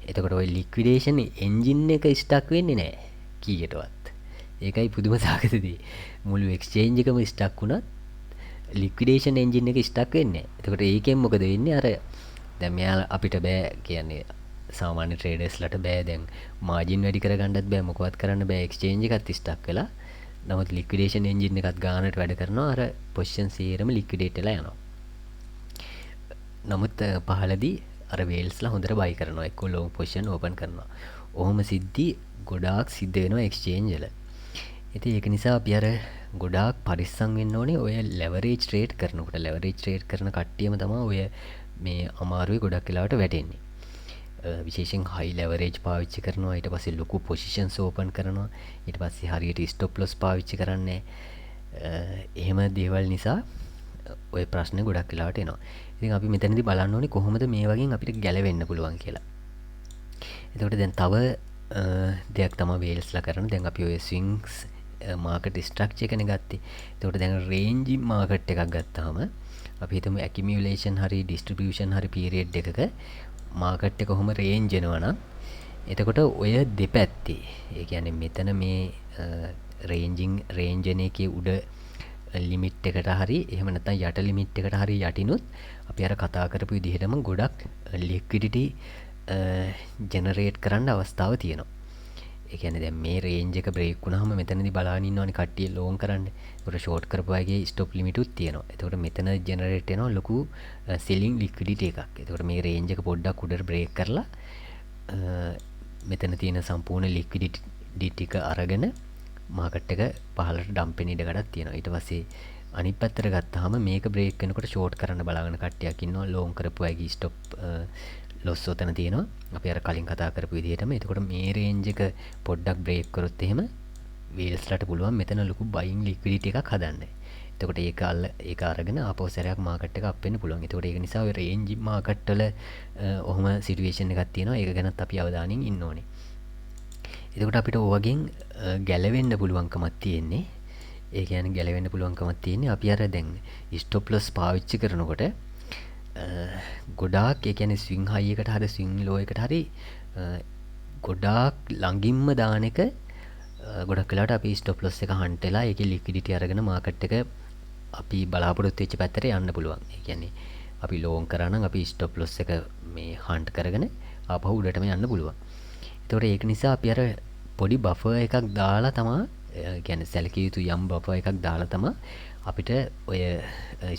එතකොට ඔය ලික්විඩේෂන් එන්ජින් එක ස්ටක් වෙන්නේ නැහැ කීයටවත්. ඒකයි පුදුම සාකසදී. මුළු එක්ස්චේන්ජ් එකම ස්ටක් වුණත් ලික්විඩේෂන් එන්ජින් එක ස්ටක් වෙන්නේ නැහැ. එතකොට ඒකෙන් මොකද වෙන්නේ? අර දැන් මෙයා අපිට බෑ කියන්නේ සාමාන්‍ය ට්‍රේඩර්ස්ලට බෑ දැන් මාජින් වැඩි කරගන්නත් බෑ මොකවත් කරන්න බෑ එක්ස්චේන්ජ් එකත් ස්ටක් වෙලා. නමුත් ලික්විඩේෂන් එන්ජින් එකත් ගානට වැඩ කරනවා අර පොසිෂන් සේරම ලික්විඩේට් වෙලා යනවා. නමුත් පහලදී අර වේල්ස්ලා හොඳට බයි කරනවා එක්ක ලොං පොසිෂන් ඕපන් කරනවා. ඔහොම සිද්ධි ගොඩාක් සිද්ධ වෙනවා එක්ස්චේන්ජ් වල. ඉතින් ඒක නිසා අපි අර ගොඩාක් පරිස්සම් වෙන්න ඕනේ ඔය ලෙවරේජ් ට්‍රේඩ් කරනකොට. ලෙවරේජ් ට්‍රේඩ් කරන කට්ටියම තමයි ඔය මේ අමාරුවේ ගොඩක් වෙලාවට වැටෙන්නේ. විශේෂයෙන් හයි ලෙවරේජ් පාවිච්චි කරනවා. ඊට පස්සේ ලොකු පොසිෂන්ස් ඕපන් කරනවා. ඊට පස්සේ හරියට ස්ටොප් ලොස් පාවිච්චි කරන්නේ. එහෙම දේවල් නිසා ඔය ප්‍රශ්න ගොඩක් වෙලාවට එනවා. ඉතින් අපි මෙතනදී බලන්න ඕනේ කොහොමද මේ වගේ අපිට ගැලවෙන්න පුළුවන් කියලා. එතකොට දැන් තව දෙයක් තමයි වේල්ස්ලා කරන. දැන් අපි ඔය ස්විංග්ස් මාකට් ස්ට්‍රක්චර් එකනේ ගත්තේ. එතකොට දැන් රේන්ජ් මාකට් එකක් ගත්තාම අපි හිතමු ඇකිමියුලේෂන් හරි ඩිස්ට්‍රිබියුෂන් හරි පීරියඩ් එකක මාකට් එක කොහොම රේන්ජ් වෙනවා නම් එතකොට ඔය දෙපැත්තේ ඒ කියන්නේ මෙතන මේ රේන්ජ් එකේ උඩ ලිමිට් එකට හරි එහෙම නැත්නම් යට ලිමිට් එකට හරි යටිනුත් අපි අර කතා කරපු විදිහටම ගොඩක් ලික්විඩිටි ජෙනරේට් කරන්න අවස්ථාව තියෙනවා. ඒ කියන්නේ දැන් මේ රේන්ජ් එක බ්‍රේක් වුණාම මෙතනදී බලාගෙන ඉන්නවනේ කට්ටිය ලෝන් කරන්න. ඒකට ෂෝට් කරපු අයගේ ස්ටොප් ලිමිට් උත් තියෙනවා. එතකොට මෙතන ජෙනරේට් වෙනවා ලොකු සෙලින් ලික්විඩිටි එකක්. එතකොට මේ රේන්ජ් එක පොඩ්ඩක් උඩට බ්‍රේක් කරලා මෙතන තියෙන සම්පූර්ණ ලික්විඩිටි ටික අරගෙන මාකට් එක පහළට ඩම්ප් වෙන ඉඩකඩක් තියෙනවා. ඊට පස්සේ අනිත් පැත්තට ගත්තාම මේක බ්‍රේක් වෙනකොට ෂෝට් කරන්න බලාගෙන කට්ටියක් ඉන්නවා. ලෝන් කරපු අයගේ ස්ටොප් ලොස් ඔතන තියෙනවා. අපි අර කලින් කතා කරපු විදිහටම. එතකොට මේ රේන්ජ් එක පොඩ්ඩක් බ්‍රේක් කරොත් එහෙම වීල්ස්ලට පුළුවන් මෙතන ලොකු බයින් ලික්විඩිටි එකක් හදන්න. එතකොට ඒක අරගෙන ආපහු සැරයක් මාකට් එක අප් වෙන්න පුළුවන්. එතකොට ඒක නිසා ඔය රේන්ජ් මාකට් වල ඔහොම සිටුේෂන් එකක් තියෙනවා. ඒක ගැනත් අපි අවධානයෙන් ඉන්න ඕනේ. එතකොට අපිට ඕවගෙන් ගැලවෙන්න පුළුවන්කමක් තියෙන්නේ. ඒ කියන්නේ ගැලවෙන්න පුළුවන්කමක් තියෙන්නේ අපි අර දැන් ස්ටොප් ලොස් පාවිච්චි කරනකොට ගොඩාක් ඒ කියන්නේ ස්විං හයි එකට හරි ස්විං ලෝ එකට හරි ගොඩාක් ළඟින්ම දාන එක ගොඩක් වෙලාට අපි ස්ටොප් ලොස් එක හන්ට් වෙලා ඒකේ ලික්විඩිටි අරගෙන මාකට් එක අපි බලාපොරොත්තු වෙච්ච පැත්තට යන්න පුළුවන්. ඒ කියන්නේ අපි ලෝන් කරා නම් අපි ස්ටොප් ලොස් එක මේ හන්ට් කරගෙන ආපහු උඩටම යන්න පුළුවන්. ඒතකොට ඒක නිසා අපි අර පොඩි බෆර් එකක් දාලා තමා කියන්නේ සැලකිය යුතු යම් බෆර් එකක් දාලා තමා අපිට ඔය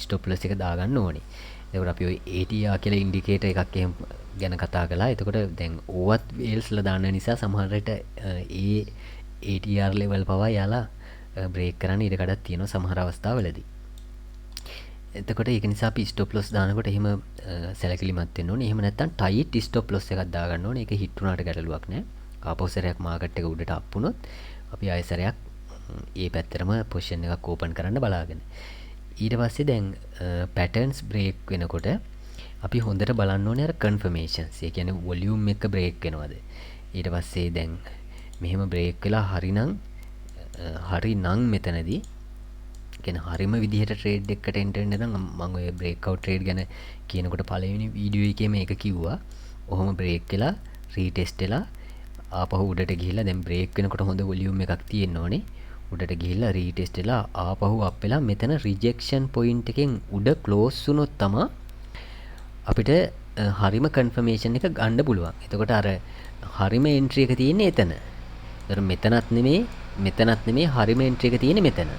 ස්ටොප් ලොස් එක දාගන්න ඕනේ. එතකොට අපි ඔය ATR කියලා ඉන්ඩිකේටර් එකක් එහෙම ගැන කතා කළා. එතකොට දැන් ඕවත් වේල්ස්ලා දාන්න නිසා සමහර විට ඒ ATR ලෙවල් පවා යාලා බ්‍රේක් කරන්න ඉඩ කඩක් තියෙනවා සමහර අවස්ථාවලදී. එතකොට ඒක නිසා අපි ස්ටොප් ලොස් දානකොට එහෙම සැලකිලිමත් වෙන්න ඕනේ. එහෙම නැත්නම් ටයිට් ස්ටොප් ලොස් එකක් දාගන්න ඕනේ. ඒක හිට වුණාට ගැටලුවක් නෑ. ආපහු සැරයක් මාකට් එක උඩට අප් වුණොත් අපි ආයෙ සැරයක් ඒ පැත්තටම පොසිෂන් එකක් ඕපන් කරන්න බලාගෙන. ඊට පස්සේ දැන් පැටර්න්ස් බ්‍රේක් වෙනකොට අපි හොඳට බලන්න ඕනේ අර කන්ෆර්මේෂන්ස්. ඒ කියන්නේ වොලියුම් එක බ්‍රේක් වෙනවද? ඊට පස්සේ දැන් මෙහෙම බ්‍රේක් වෙලා හරිනම් මෙතනදී කියන හරිම විදිහට ට්‍රේඩ් එකකට එන්ටර් වෙන්න නම් මම ඔය බ්‍රේක් අවුට් ට්‍රේඩ් ගැන කියනකොට පළවෙනි වීඩියෝ එකේ මේක කිව්වා. ඔහොම බ්‍රේක් වෙලා රීටෙස්ට් වෙලා ආපහු උඩට ගිහිල්ලා දැන් බ්‍රේක් වෙනකොට හොඳ වොලියුම් එකක් තියෙන්න ඕනේ. උඩට ගිහිල්ලා රීටෙස්ට් වෙලා ආපහු අප් වෙලා මෙතන රිජෙක්ෂන් පොයින්ට් එකෙන් උඩ ක්ලෝස් වුණොත් තමයි අපිට හරිම කන්ෆර්මේෂන් එක ගන්න පුළුවන්. එතකොට අර හරිම එන්ට්‍රි එක තියෙන්නේ එතන. ඒතර මෙතනත් නෙමෙයි හරිම එන්ට්‍රි එක තියෙන්නේ මෙතන.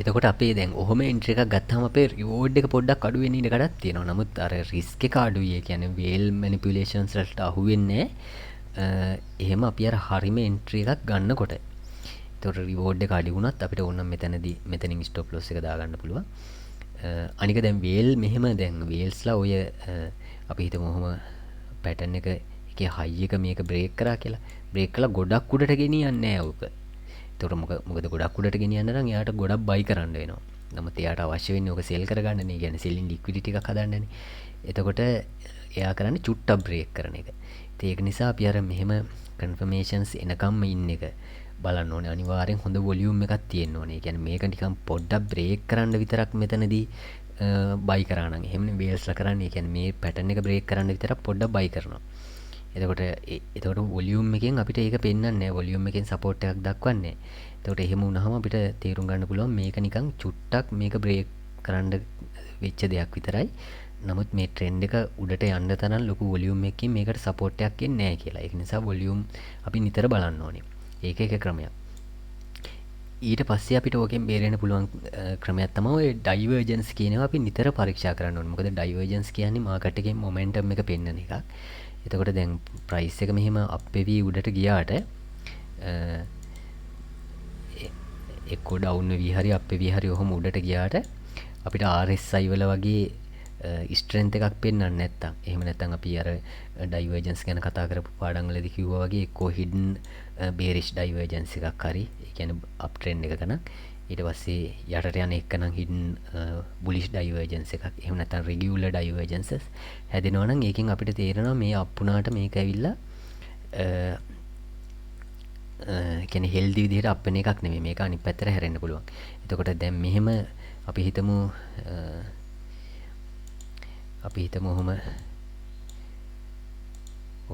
එතකොට අපේ දැන් ඔහොම එන්ට්‍රි එකක් ගත්තාම අපේ රිවෝඩ් එක පොඩ්ඩක් අඩු වෙන්න ඉඩ කඩක් තියෙනවා. නමුත් අර රිස්ක් එක අඩුයි. ඒ කියන්නේ වේල් මැනිපියුලේෂන්ස් වලට අහු වෙන්නේ නැහැ. එහෙම අපි අර හරිම එන්ට්‍රි එකක් ගන්නකොට. එතකොට රිවෝඩ් එක අඩු වුණත් අපිට ඕනම් මෙතනින් ස්ටොප් ලොස් එක දාගන්න පුළුවන්. අනික දැන් වේල් මෙහෙම දැන් වේල්ස්ලා ඔය අපි හිතමු ඔහොම පැටර්න් එකේ හයි එක මේක බ්‍රේක් කරා කියලා. බ්‍රේක් කළා ගොඩක් උඩට ගෙනියන්නේ නැහැ උක. එතකොට මොකද ගොඩක් උඩට ගෙනියන්න නම් එයාට ගොඩක් බයි කරන්න වෙනවා. නමුත් එයාට අවශ්‍ය වෙන්නේ ඔක සෙල් කරගන්න නේ. කියන්නේ සෙල්ලින් ලික්විඩිටි එකක් හදන්නනේ. එතකොට එයා කරන්නේ චුට්ටක් බ්‍රේක් කරන එක. ඒක නිසා අපි අර මෙහෙම කන්ෆර්මේෂන්ස් එනකම්ම ඉන්න එක බලන්න ඕනේ. අනිවාර්යෙන් හොඳ වොලියුම් එකක් තියෙන්න ඕනේ. ඒ කියන්නේ මේක නිකන් පොඩ්ඩක් බ්‍රේක් කරන්න විතරක් මෙතනදී බයි කරා නම් එහෙමනේ වේල්ස්ලා කරන්නේ. ඒ කියන්නේ මේ පැටර්න් එක බ්‍රේක් කරන්න විතරක් පොඩ්ඩක් බයි කරනවා. එතකොට වොලියුම් එකෙන් අපිට ඒක පෙන්වන්නේ නැහැ. වොලියුම් එකෙන් සපෝට් එකක් දක්වන්නේ නැහැ. එතකොට එහෙම වුණාම අපිට තේරුම් ගන්න පුළුවන් මේක නිකන් චුට්ටක් මේක බ්‍රේක් කරන්න වෙච්ච දෙයක් විතරයි. නමුත් මේ ට්‍රෙන්ඩ් එක උඩට යන්න තරම් ලොකු වොලියුම් එකකින් මේකට සපෝට් එකක් එන්නේ නැහැ කියලා. ඒක නිසා වොලියුම් අපි නිතර බලන්න ඕනේ. ඒක එක ක්‍රමයක්. ඊට පස්සේ අපිට ඕකෙන් බේරෙන්න පුළුවන් ක්‍රමයක් තමයි ඔය ඩයිවර්ජන්ස් කියනවා අපි නිතර පරීක්ෂා කරන්න ඕනේ. මොකද ඩයිවර්ජන්ස් කියන්නේ මාකට් එකේ මොමන්ටම් එක පෙන්වන එකක්. එතකොට දැන් ප්‍රයිස් එක මෙහෙම අප් වෙවි උඩට ගියාට එක්කෝ ඩවුන් වෙවි හරි අප් වෙවි හරි ඔහොම උඩට ගියාට අපිට RSI වල වගේ ස්ට්‍රෙන්ත් එකක් පෙන්වන්නේ නැත්තම් එහෙම නැත්තම් අපි අර ඩයිවර්ජන්ස් ගැන කතා කරපු පාඩම් වලදී කිව්වා වගේ එක්කෝ හිඩන් බේරිෂ් ඩයිවර්ජන්ස් එකක් හරි ඒ කියන්නේ අප් ට්‍රෙන්ඩ් එකක නම් ඊට පස්සේ යටට යන එක නම් හිඩන් බුලිෂ් ඩයිවර්ජන්ස් එකක් එහෙම නැත්නම් රෙගියුලර් ඩයිවර්ජන්සස් හැදෙනවා නම් ඒකෙන් අපිට තේරෙනවා මේ අප් වුණාට මේක ඇවිල්ලා කියන්නේ හෙල්දි විදිහට අප් වෙන එකක් නෙමෙයි මේක අනිත් පැත්තට හැරෙන්න පුළුවන්. එතකොට දැන් මෙහෙම අපි හිතමු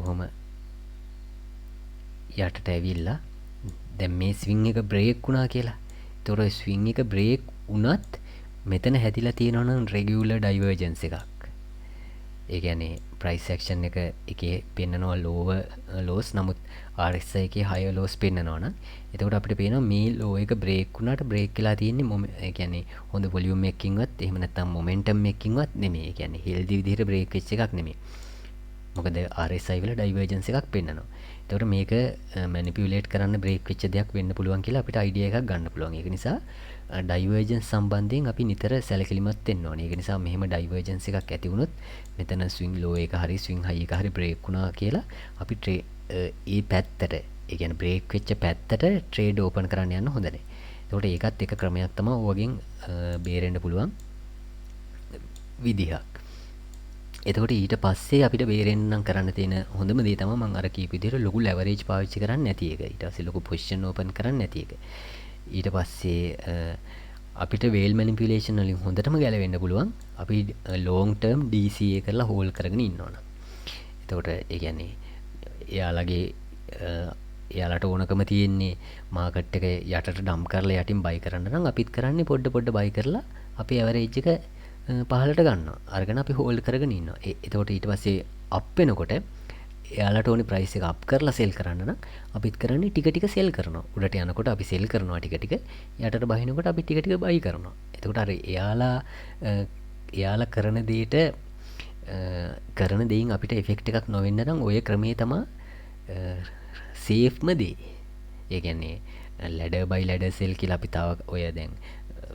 ඔහොම යටට ඇවිල්ලා දැන් මේ ස්විං එක බ්‍රේක් වුණා කියලා. ඒතොර ස්විං එක බ්‍රේක් වුණත් මෙතන හැදිලා තියෙනවා නම් රෙගියුලර් ඩයිවර්ජන්ස් එකක්. ඒ කියන්නේ ප්‍රයිස් ඇක්ෂන් එකේ පෙන්නනවා ලෝස් නමුත් RSI එකේ හයර් ලෝස් පෙන්නනවා නම් එතකොට අපිට පේනවා මේ ලෝ එක බ්‍රේක් වුණාට බ්‍රේක් වෙලා තියෙන්නේ ඒ කියන්නේ හොඳ වොලියුම් එකකින්වත් එහෙම නැත්නම් මොමන්ටම් එකකින්වත් නෙමෙයි. ඒ කියන්නේ හෙල්දි විදිහට බ්‍රේක් වෙච්ච එකක් නෙමෙයි. මොකද RSI වල ඩයිවර්ජන්ස් එකක් පෙන්නනවා. එතකොට මේක මැනිපියුලේට් කරන්න බ්‍රේක් වෙච්ච දෙයක් වෙන්න පුළුවන් කියලා අපිට අයිඩියා එකක් ගන්න පුළුවන්. ඒක නිසා ඩයිවර්ජන්ස් සම්බන්ධයෙන් අපි නිතර සැලකිලිමත් වෙන්න ඕනේ. ඒක නිසා මෙහෙම ඩයිවර්ජන්ස් එකක් ඇති වුණොත් මෙතන ස්විං ලෝ එක හරි ස්විං හයි එක හරි බ්‍රේක් වුණා කියලා අපි ඒ පැත්තට ඒ කියන්නේ බ්‍රේක් වෙච්ච පැත්තට ට්‍රේඩ් ඕපන් කරන්න යන්න හොඳ නැහැ. ඒකට ඒකත් එක ක්‍රමයක් තමයි ඔයගෙන් බේරෙන්න පුළුවන් විදිහක්. එතකොට ඊට පස්සේ අපිට බේරෙන්න නම් කරන්න තියෙන හොඳම දේ තමයි මම අර කීප විදිහට ලොකු ලෙවරේජ් පාවිච්චි කරන්නේ නැති එක. ඊට පස්සේ ලොකු පොසිෂන් ඕපන් කරන්නේ නැති එක. ඊට පස්සේ අපිට වේල් මැනිපියුලේෂන් වලින් හොඳටම ගැලවෙන්න පුළුවන් අපි ලොන්ග් ටර්ම් DCA කරලා හෝල්ඩ් කරගෙන ඉන්නවනම්. එතකොට ඒ කියන්නේ එයාලගේ එයාලට ඕනකම තියෙන්නේ මාකට් එක යටට ඩම් කරලා යටින් බයි කරන්න නම් අපිත් කරන්නේ පොඩ බයි කරලා අපේ ඇවරේජ් එක පහලට ගන්නවා. අරගෙන අපි හෝල්ඩ් කරගෙන ඉන්නවා. එතකොට ඊට පස්සේ අප් වෙනකොට එයාලට ඕනි ප්‍රයිස් එක අප් කරලා සෙල් කරන්න නම් අපිත් කරන්නේ ටික ටික සෙල් කරනවා. උඩට යනකොට අපි සෙල් කරනවා ටික ටික. යටට බහිනකොට අපි ටික ටික බයි කරනවා. එතකොට අර එයාලා කරන දේට කරන දෙයින් අපිට එෆෙක්ට් එකක් නොවෙන්න නම් ඔය ක්‍රමේ තමා සේෆ්ම දේ. ඒ කියන්නේ ලැඩ බයි ලැඩ සෙල් කියලා අපි තව ඔය දැන්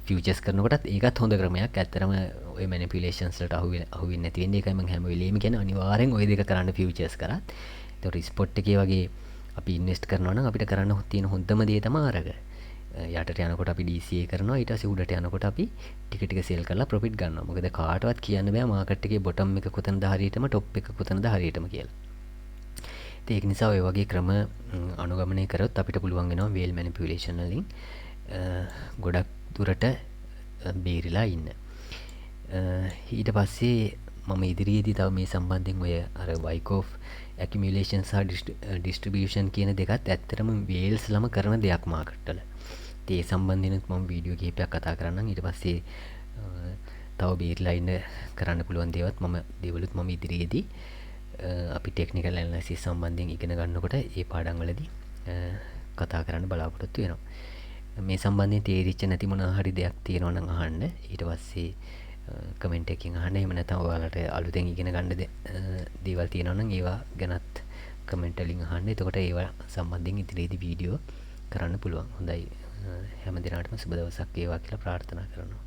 ෆියුචර්ස් කරනකොටත් ඒකත් හොඳ ක්‍රමයක්. ඇත්තටම ඔය මැනිපියුලේෂන්ස් වලට අහු වෙන්නේ නැති වෙන්නේ. ඒකයි මම හැම වෙලෙම කියන්නේ අනිවාර්යෙන් ඔය දෙක කරන්න ෆියුචර්ස් කරත්. ඒතකොට ස්පොට් එකේ වගේ අපි ඉන්වෙස්ට් කරනවා නම් අපිට කරන්න තියෙන හොඳම දේ තමයි අරග. යටට යනකොට අපි DCA කරනවා. ඊට පස්සේ උඩට යනකොට අපි ටික ටික සෙල් කරලා ප්‍රොෆිට් ගන්නවා. මොකද කාටවත් කියන්න බෑ මාකට් එකේ බොටම් එක කොතනද හරියටම টොප් එක කොතනද හරියටම කියලා. ඒක නිසා ඔය වගේ ක්‍රම අනුගමනය කරොත් අපිට පුළුවන් වෙනවා වේල් මැනිපියුලේෂන් වලින් ගොඩක් දුරට බේරිලා ඉන්න. ඊට පස්සේ මම ඉදිරියේදී තව මේ සම්බන්ධයෙන් ඔය අර වයිකෝෆ් ඇකියුමුලේෂන් සහ ඩිස්ට්‍රිබියුෂන් කියන දෙකත් ඇත්තටම වේල්ස් ළම කරන දෙයක් මාකට් වල. ඒ සම්බන්ධයෙන්ත් මම වීඩියෝ කිහිපයක් කතා කරන්නම්. ඊට පස්සේ තව බේරිලා ඉන්න කරන්න පුළුවන් දේවලුත් මම ඉදිරියේදී අපි ටෙක්නිකල් ඇනලිසිස් සම්බන්ධයෙන් ඉගෙන ගන්නකොට ඒ පාඩම් වලදී කතා කරන්න බලාපොරොත්තු වෙනවා. මේ සම්බන්ධයෙන් තේරිච්ච නැති මොනවා හරි දෙයක් තියෙනවා නම් අහන්න. ඊට පස්සේ කමෙන්ට් එකකින් අහන්න. එහෙම නැත්නම් ඔයාලට අලුතෙන් ඉගෙන ගන්න දේවල් තියෙනවා නම් ඒවා ගැනත් කමෙන්ට් වලින් අහන්න. එතකොට ඒවා සම්බන්ධයෙන් ඉදිරියේදී වීඩියෝ කරන්න පුළුවන්. හොඳයි. හැම දිනකටම සුබ දවසක් වේවා කියලා ප්‍රාර්ථනා කරනවා.